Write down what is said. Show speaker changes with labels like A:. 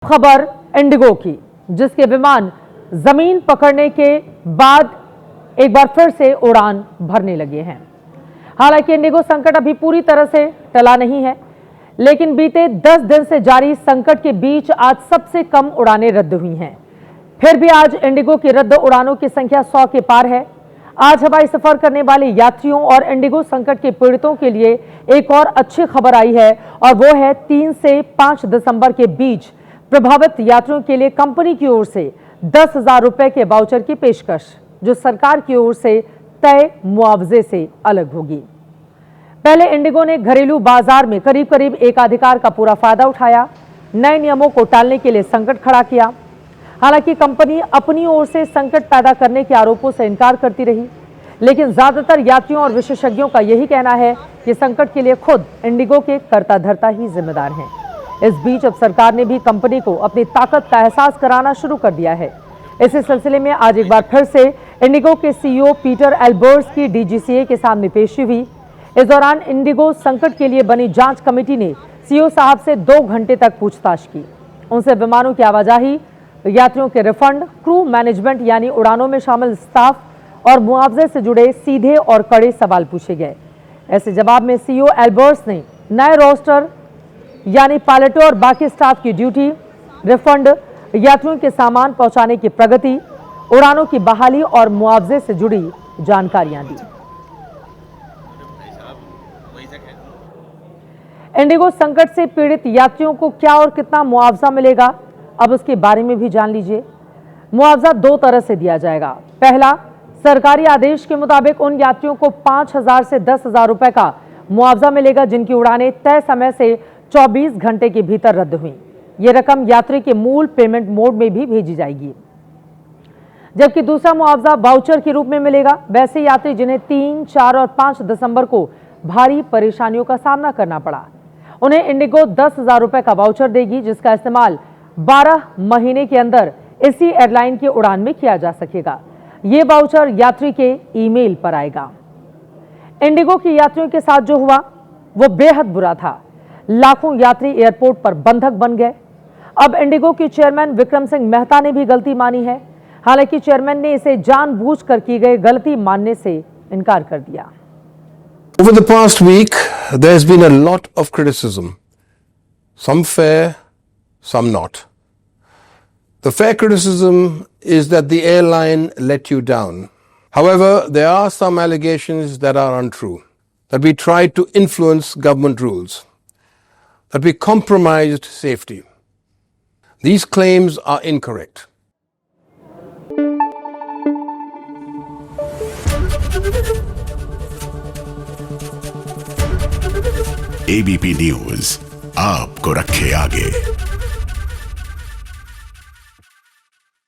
A: खबर इंडिगो की, जिसके विमान जमीन पकड़ने के बाद एक बार फिर से उड़ान भरने लगे हैं। हालांकि इंडिगो संकट अभी पूरी तरह से टला नहीं है, लेकिन बीते 10 दिन से जारी संकट के बीच आज सबसे कम उड़ानें रद्द हुई हैं। फिर भी आज इंडिगो की रद्द उड़ानों की संख्या 100 के पार है। आज हवाई सफर करने वाले यात्रियों और इंडिगो संकट के पीड़ितों के लिए एक और अच्छी खबर आई है, और वो है 3 से 5 दिसंबर के बीच प्रभावित यात्रियों के लिए कंपनी की ओर से 10,000 रुपए के वाउचर की पेशकश, जो सरकार की ओर से तय मुआवजे से अलग होगी। पहले इंडिगो ने घरेलू बाजार में करीब करीब एकाधिकार का पूरा फायदा उठाया, नए नियमों को टालने के लिए संकट खड़ा किया। हालांकि कंपनी अपनी ओर से संकट पैदा करने के आरोपों से इनकार करती रही, लेकिन ज्यादातर यात्रियों और विशेषज्ञों का यही कहना है कि संकट के लिए खुद इंडिगो के कर्ता धर्ता ही जिम्मेदार हैं। इस बीच अब सरकार ने भी कंपनी को अपनी ताकत का एहसास कराना शुरू कर दिया है। इसी सिलसिले में आज एक बार फिर से इंडिगो के सीईओ पीटर एल्बर्ट्स की डीजीसीए के सामने पेशी हुई। इस दौरान इंडिगो संकट के लिए बनी जांच कमेटी ने सीईओ साहब से 2 घंटे तक पूछताछ की। उनसे विमानों की आवाजाही, यात्रियों के रिफंड, क्रू मैनेजमेंट यानी उड़ानों में शामिल स्टाफ और मुआवजे से जुड़े सीधे और कड़े सवाल पूछे गए। ऐसे जवाब में सीईओ एल्बर्ट्स ने नए रोस्टर यानी पायलटों और बाकी स्टाफ की ड्यूटी, रिफंड, यात्रियों के सामान पहुंचाने की प्रगति, उड़ानों की बहाली और मुआवजे से जुड़ी जानकारियां दी। इंडिगो संकट से पीड़ित यात्रियों को क्या और कितना मुआवजा मिलेगा, अब उसके बारे में भी जान लीजिए। मुआवजा 2 तरह से दिया जाएगा। पहला, सरकारी आदेश के मुताबिक उन यात्रियों को 5,000 से 10,000 रुपए का मुआवजा मिलेगा जिनकी उड़ानें तय समय से 24 घंटे के भीतर रद्द हुई। ये रकम यात्री के मूल पेमेंट मोड में भी भेजी जाएगी। जबकि दूसरा मुआवजा वाउचर के रूप में मिलेगा। वैसे यात्री जिन्हें 3, 4 और 5 दिसंबर को भारी परेशानियों का सामना करना पड़ा, उन्हें इंडिगो 10,000 रुपए का वाउचर देगी, जिसका इस्तेमाल 12 महीने के अंदर इसी एयरलाइन की उड़ान में किया जा सकेगा। ये वाउचर यात्री के ईमेल पर आएगा। इंडिगो के यात्रियों के साथ जो हुआ वो बेहद बुरा था। लाखों यात्री एयरपोर्ट पर बंधक बन गए। अब इंडिगो के चेयरमैन विक्रम सिंह मेहता ने भी गलती मानी है। हालांकि चेयरमैन ने इसे जानबूझकर की गई गलती मानने से इनकार कर दिया।
B: Over the past week, there has been a lot of criticism. Some fair, some not. The fair criticism is that the airline let you down. However, there are some allegations that are untrue, that we tried to influence government rules, that we compromised safety. These claims are incorrect.
C: ABP news आपको रखे आगे।